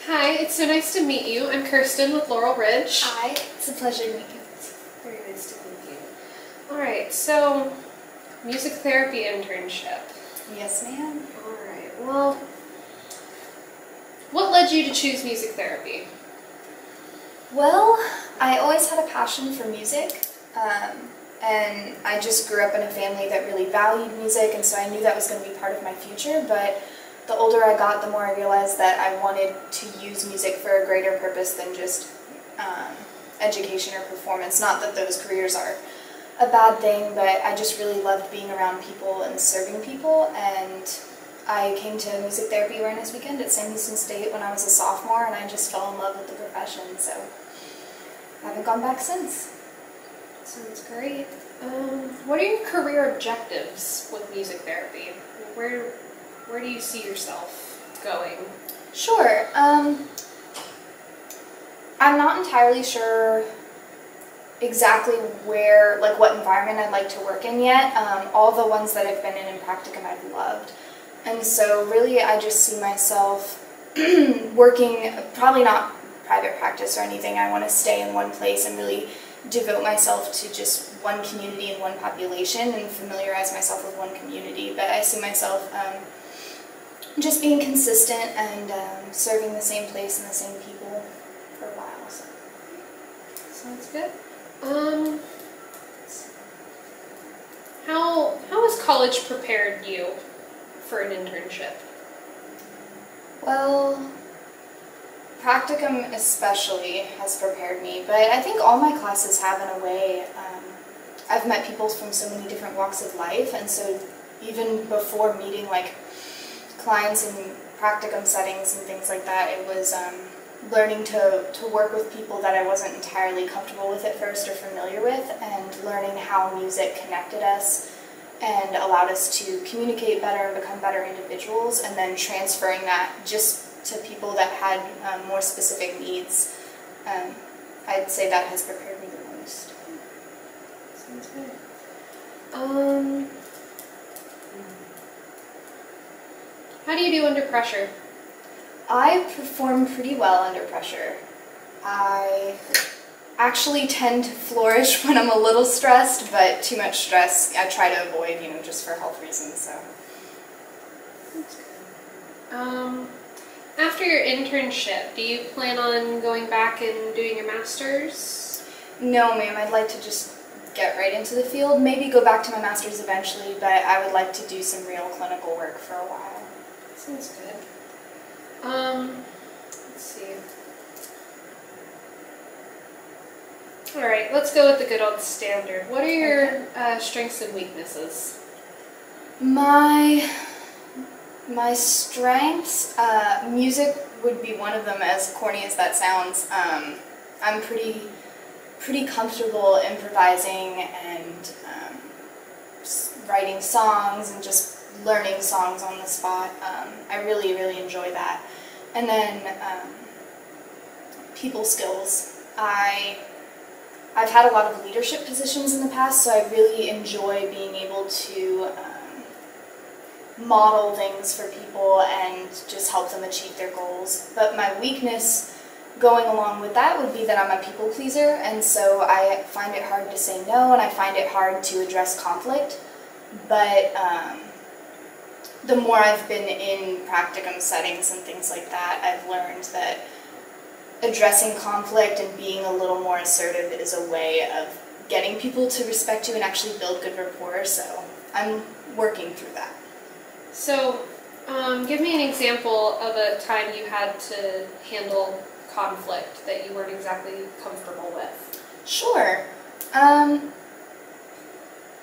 Hi, it's so nice to meet you. I'm Kirsten with Laurel Ridge. Hi, it's a pleasure to meet you. Very nice to meet you. Alright, so music therapy internship. Yes, ma'am. Alright, well, what led you to choose music therapy? Well, I always had a passion for music, and I just grew up in a family that really valued music, and so I knew that was going to be part of my future, but the older I got, the more I realized that I wanted to use music for a greater purpose than just education or performance. Not that those careers are a bad thing, but I just really loved being around people and serving people, and I came to Music Therapy Awareness Weekend at Sam Houston State when I was a sophomore, and I just fell in love with the profession, so I haven't gone back since. Sounds great. What are your career objectives with music therapy? Where do you see yourself going? Sure. I'm not entirely sure exactly what environment I'd like to work in yet. All the ones that I've been in practicum I've loved. And so really I just see myself working, probably not private practice or anything. I want to stay in one place and really devote myself to just one community and one population and familiarize myself with one community. But I see myself just being consistent and serving the same place and the same people for a while. So. Sounds good. How has college prepared you for an internship? Well, practicum especially has prepared me, but I think all my classes have in a way. I've met people from so many different walks of life, and so even before meeting like clients in practicum settings and things like that, it was learning to work with people that I wasn't entirely comfortable with at first or familiar with, and learning how music connected us and allowed us to communicate better and become better individuals, and then transferring that just to people that had more specific needs. I'd say that has prepared me the most. Sounds good. How do you do under pressure? I perform pretty well under pressure. I actually tend to flourish when I'm a little stressed, but too much stress I try to avoid, just for health reasons. So. That's good. After your internship, do you plan on going back and doing your master's? No, ma'am. I'd like to just get right into the field. Maybe go back to my master's eventually, but I would like to do some real clinical work for a while. Sounds good. Let's see. Alright, let's go with the good old standard. What are your strengths and weaknesses? My strengths, music would be one of them, as corny as that sounds. I'm pretty comfortable improvising and writing songs and just learning songs on the spot. I really, really enjoy that. And then people skills. I've had a lot of leadership positions in the past, so I really enjoy being able to model things for people and just help them achieve their goals. But my weakness going along with that would be that I'm a people pleaser, and so I find it hard to say no, and I find it hard to address conflict. But the more I've been in practicum settings and things like that, I've learned that addressing conflict and being a little more assertive is a way of getting people to respect you and actually build good rapport, so I'm working through that. So, give me an example of a time you had to handle conflict that you weren't exactly comfortable with. Sure.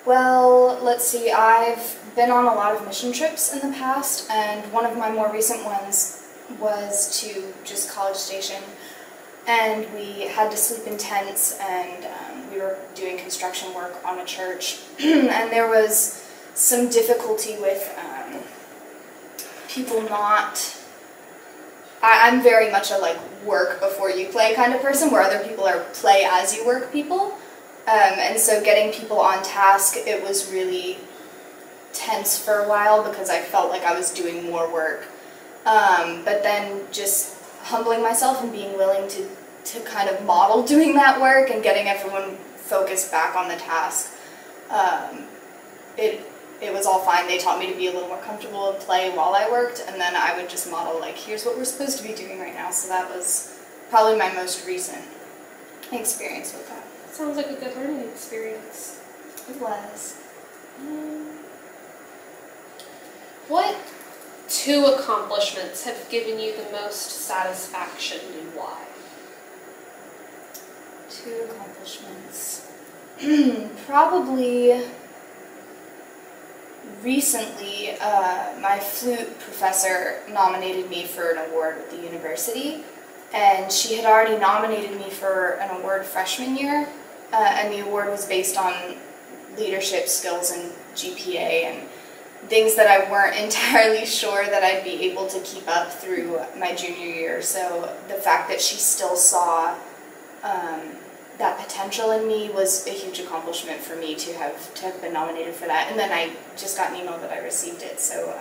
Well, let's see, I've been on a lot of mission trips in the past, and one of my more recent ones was to just College Station, and we had to sleep in tents, and we were doing construction work on a church, and there was some difficulty with people not... I'm very much a work before you play kind of person, where other people are play as you work people. And so getting people on task, it was really tense for a while because I felt like I was doing more work. But then just humbling myself and being willing to kind of model doing that work and getting everyone focused back on the task, it was all fine. They taught me to be a little more comfortable and play while I worked, and then I would just model, like, here's what we're supposed to be doing right now. So that was probably my most recent experience with that. Sounds like a good learning experience. It was. What 2 accomplishments have given you the most satisfaction and why? 2 accomplishments. Probably recently, my flute professor nominated me for an award with the university, and she had already nominated me for an award freshman year, and the award was based on leadership skills and GPA and things that I weren't entirely sure that I'd be able to keep up through my junior year. So the fact that she still saw that potential in me was a huge accomplishment for me to have been nominated for that. And then I just got an email that I received it, so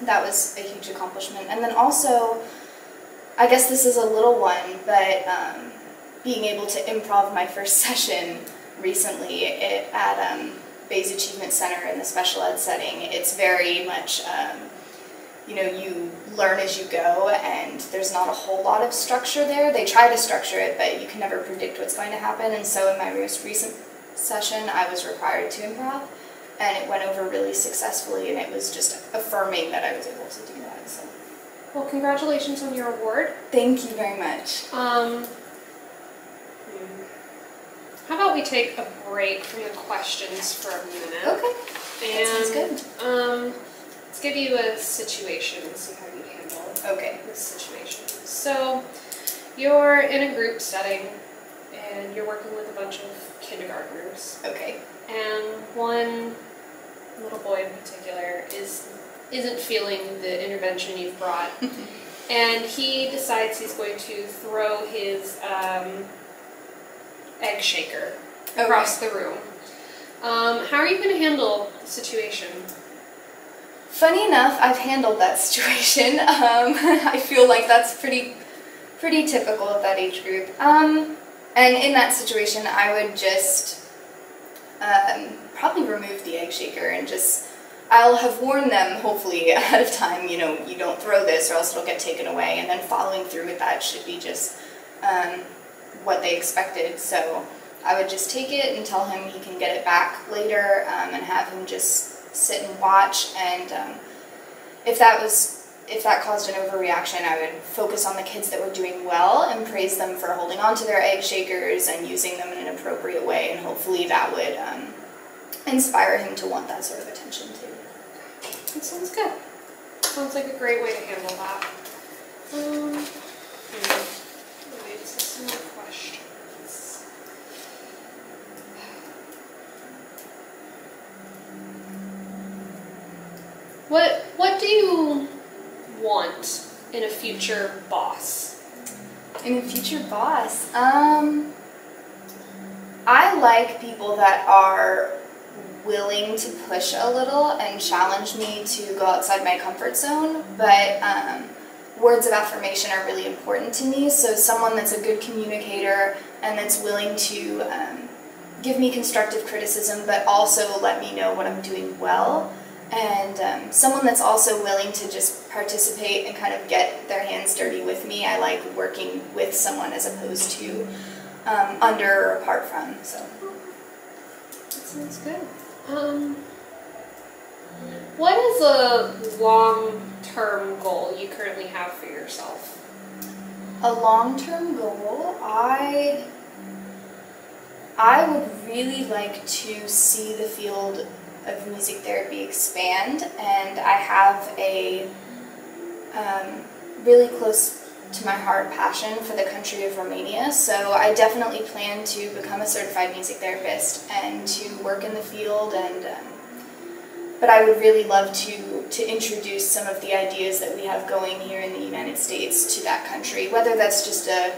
that was a huge accomplishment. And then also, I guess this is a little one, but being able to improv my first session recently at Bay's Achievement Center in the special ed setting. It's very much, you learn as you go, and there's not a whole lot of structure there. They try to structure it, but you can never predict what's going to happen. And so in my most recent session, I was required to improv, and it went over really successfully, and it was just affirming that I was able to do that. So, well, congratulations on your award. Thank you very much. How about we take a break from the questions for a minute? Okay. And, that sounds good. Let's give you a situation and see how you handle this situation. So, you're in a group setting, and you're working with a bunch of kindergartners. Okay. And one little boy in particular isn't feeling the intervention you've brought, and he decides he's going to throw his egg shaker across the room. How are you going to handle the situation? Funny enough, I've handled that situation. I feel like that's pretty typical of that age group. And in that situation, I would just probably remove the egg shaker and I'll have warned them, hopefully, ahead of time, you don't throw this or else it'll get taken away, and then following through with that should be just what they expected. So I would just take it and tell him he can get it back later, and have him just sit and watch, and if that caused an overreaction, I would focus on the kids that were doing well and praise them for holding on to their egg shakers and using them in an appropriate way, and hopefully that would inspire him to want that sort of attention too. That sounds good. Sounds like a great way to handle that. Wait, is this some more questions? What do you want in a future boss? In a future boss? I like people that are willing to push a little and challenge me to go outside my comfort zone, but words of affirmation are really important to me, so someone that's a good communicator and that's willing to give me constructive criticism but also let me know what I'm doing well, and someone that's also willing to just participate and kind of get their hands dirty with me. I like working with someone as opposed to under or apart from. So that sounds good. What is a long-term goal you currently have for yourself? A long-term goal? I would really like to see the field of music therapy expand, and I have a really close to my heart passion for the country of Romania, so I definitely plan to become a certified music therapist and to work in the field, and but I would really love to introduce some of the ideas that we have going here in the United States to that country, whether that's just a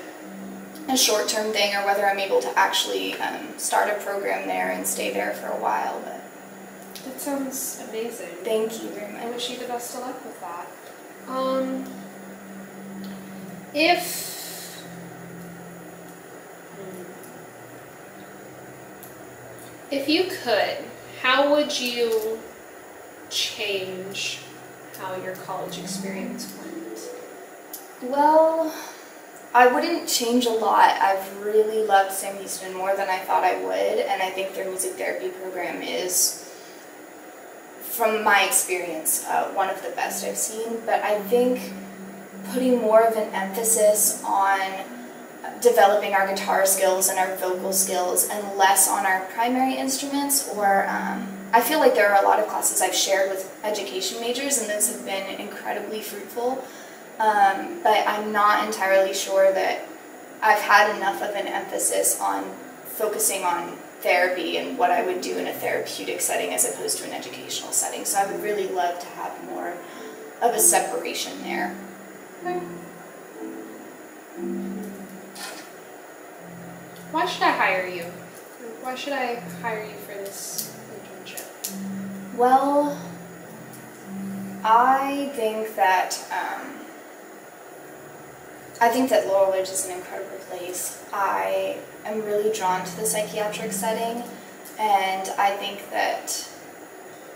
short-term thing or whether I'm able to actually start a program there and stay there for a while. But that sounds amazing. Thank you very much. I wish you the best of luck with that. If you could, how would you change how your college experience went? Well, I wouldn't change a lot. I've really loved Sam Houston more than I thought I would, and I think their music therapy program is, from my experience, one of the best I've seen. But I think putting more of an emphasis on developing our guitar skills and our vocal skills and less on our primary instruments, or I feel like there are a lot of classes I've shared with education majors and those have been incredibly fruitful, but I'm not entirely sure that I've had enough of an emphasis on focusing on therapy and what I would do in a therapeutic setting as opposed to an educational setting. So I would really love to have more of a separation there. Okay. Why should I hire you? Why should I hire you for this internship? Well, I think that Laurel Ridge is an incredible place. I am really drawn to the psychiatric setting, and I think that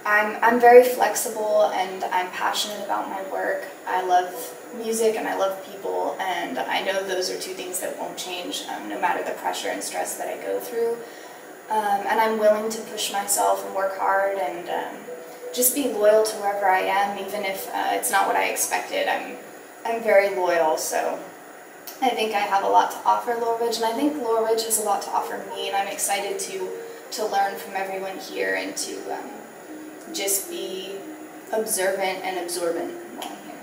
I'm very flexible and I'm passionate about my work. I love music and I love people, and I know those are two things that won't change no matter the pressure and stress that I go through. And I'm willing to push myself and work hard and just be loyal to wherever I am, even if it's not what I expected. I'm very loyal, so I think I have a lot to offer Laurel Ridge, and I think Laurel Ridge has a lot to offer me, and I'm excited to learn from everyone here and to just be observant and absorbent while I'm here.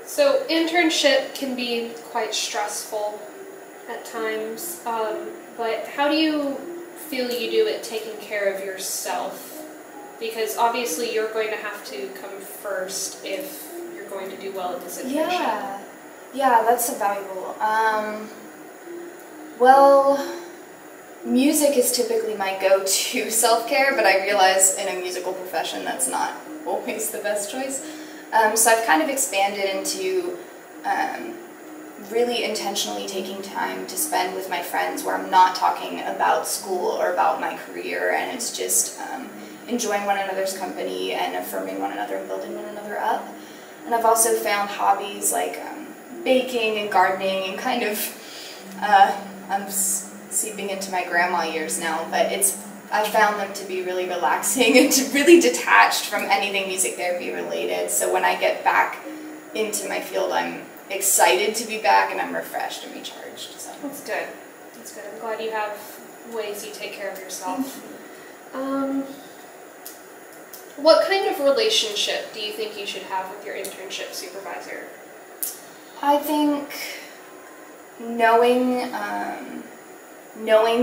So internship can be quite stressful at times, but how do you feel you do it taking care of yourself? Because obviously you're going to have to come first if you're going to do well at this internship. Yeah, that's valuable. Well, music is typically my go-to self-care, but I realize in a musical profession that's not always the best choice. So I've kind of expanded into really intentionally taking time to spend with my friends where I'm not talking about school or about my career, and it's just enjoying one another's company and affirming one another and building one another up. And I've also found hobbies like baking and gardening and kind of, I'm seeping into my grandma years now, but I found them to be really relaxing and really detached from anything music therapy related. So when I get back into my field, I'm excited to be back and I'm refreshed and recharged. So. That's good. That's good. I'm glad you have ways you take care of yourself. What kind of relationship do you think you should have with your internship supervisor? I think knowing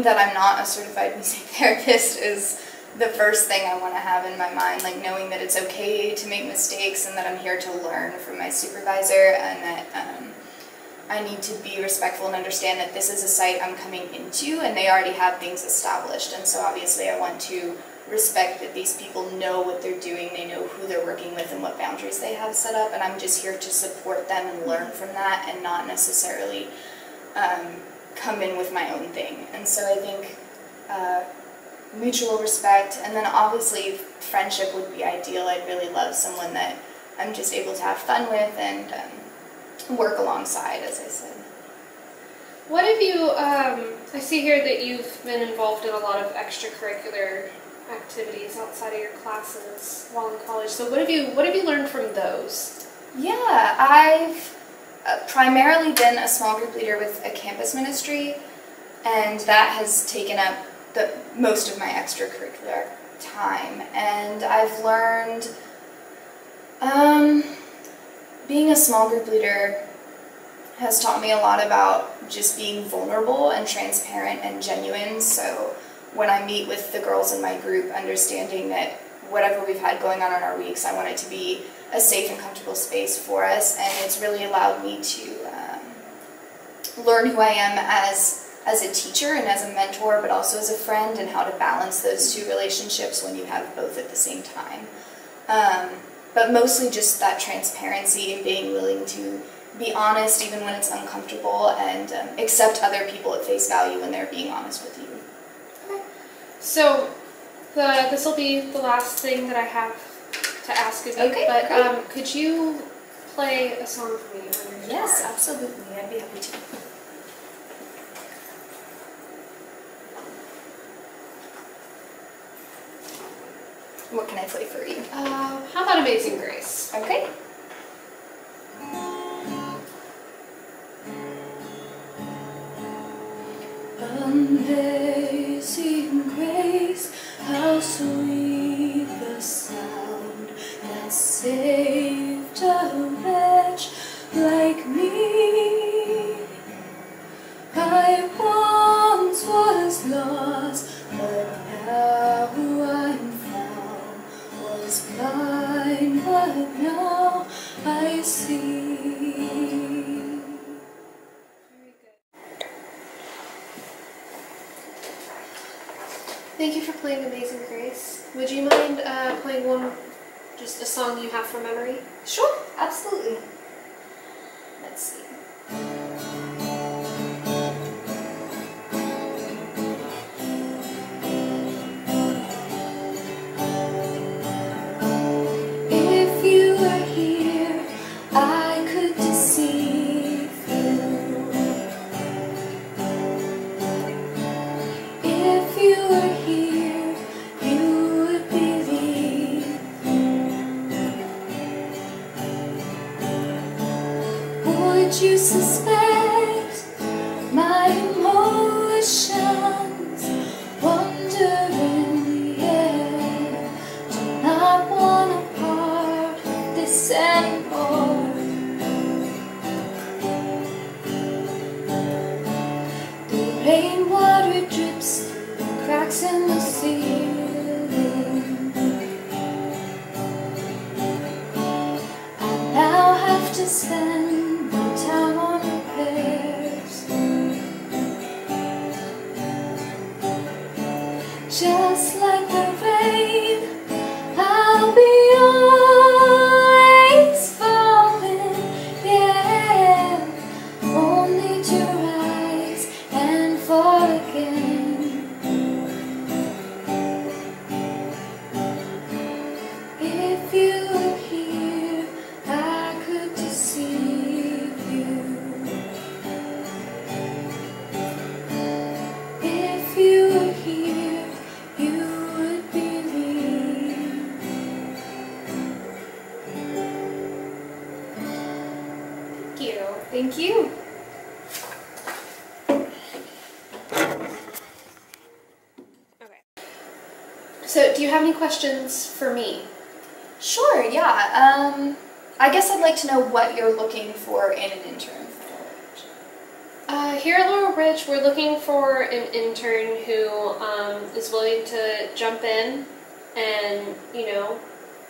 that I'm not a certified music therapist is the first thing I want to have in my mind, like knowing that it's okay to make mistakes and that I'm here to learn from my supervisor, and that I need to be respectful and understand that this is a site I'm coming into and they already have things established, and so obviously I want to respect that these people know what they're doing, they know who they're working with and what boundaries they have set up, and I'm just here to support them and learn from that and not necessarily come in with my own thing. And so I think mutual respect, and then obviously friendship would be ideal. I'd really love someone that I'm just able to have fun with and work alongside, as I said. What have you, I see here that you've been involved in a lot of extracurricular activities outside of your classes while in college. So what have you learned from those? Yeah, I've primarily been a small group leader with a campus ministry, and that has taken up most of my extracurricular time. And I've learned being a small group leader has taught me a lot about just being vulnerable and transparent and genuine. So when I meet with the girls in my group, understanding that whatever we've had going on in our weeks, I want it to be a safe and comfortable space for us, and it's really allowed me to learn who I am as a teacher and as a mentor, but also as a friend, and how to balance those two relationships when you have both at the same time. but mostly just that transparency and being willing to be honest even when it's uncomfortable, and accept other people at face value when they're being honest with you. Okay. So this will be the last thing that I have to ask of you. Okay, but great. Could you play a song for me on your guitar? Yes, absolutely. I'd be happy to. What can I play for you? How about Amazing Grace? Okay. Amazing grace, how sweet the sound that saved a wretch like me. I once was lost, but now I'm found. Was blind, but now I see. Thank you for playing Amazing Grace. Would you mind playing just a song you have from memory? Sure, absolutely. Let's see. If you were here, I could deceive you. If you were here, you would believe. Would you suspect my emotions? Wonder in the air, do not want a part of this anymore. The rainwater drips through the cracks in the ceiling. I now have to spend my time on repairs. Just like the rain, I'll be always falling, yeah, only to rise and fall again. If you were here, I could deceive you. If you were here, you would believe. Thank you. Thank you. Okay. So, do you have any questions for me? Sure, yeah. I guess I'd like to know what you're looking for in an intern. Here at Laurel Ridge, we're looking for an intern who is willing to jump in, and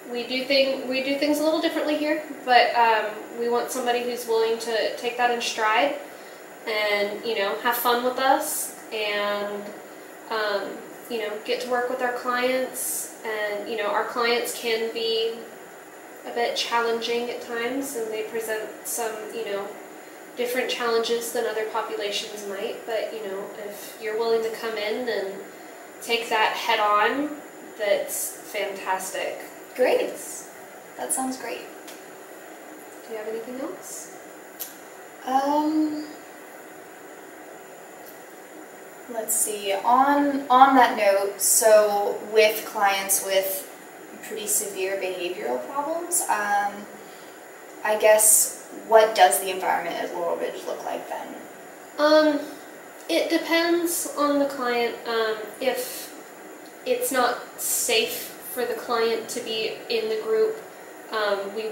we do things a little differently here, but we want somebody who's willing to take that in stride, and have fun with us, and get to work with our clients, and our clients can be a bit challenging at times, and they present some different challenges than other populations might, but if you're willing to come in and take that head on, that's fantastic. Great. That sounds great. Do you have anything else? Let's see. On that note, so with clients with pretty severe behavioral problems, I guess, what does the environment at Laurel Ridge look like then? It depends on the client. If it's not safe for the client to be in the group, we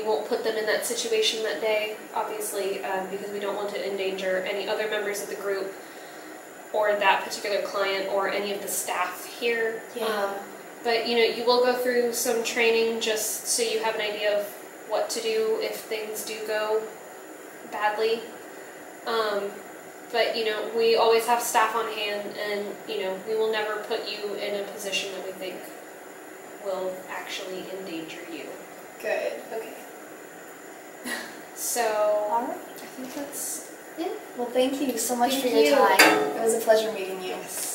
won't put them in that situation that day, obviously, because we don't want to endanger any other members of the group, or that particular client, or any of the staff here. Yeah. But you will go through some training just so you have an idea of what to do if things do go badly. But we always have staff on hand, and we will never put you in a position that we think will actually endanger you. So All right. I think that's it. Well, thank you so much Thank for your you. time. It was a pleasure meeting you. Yes.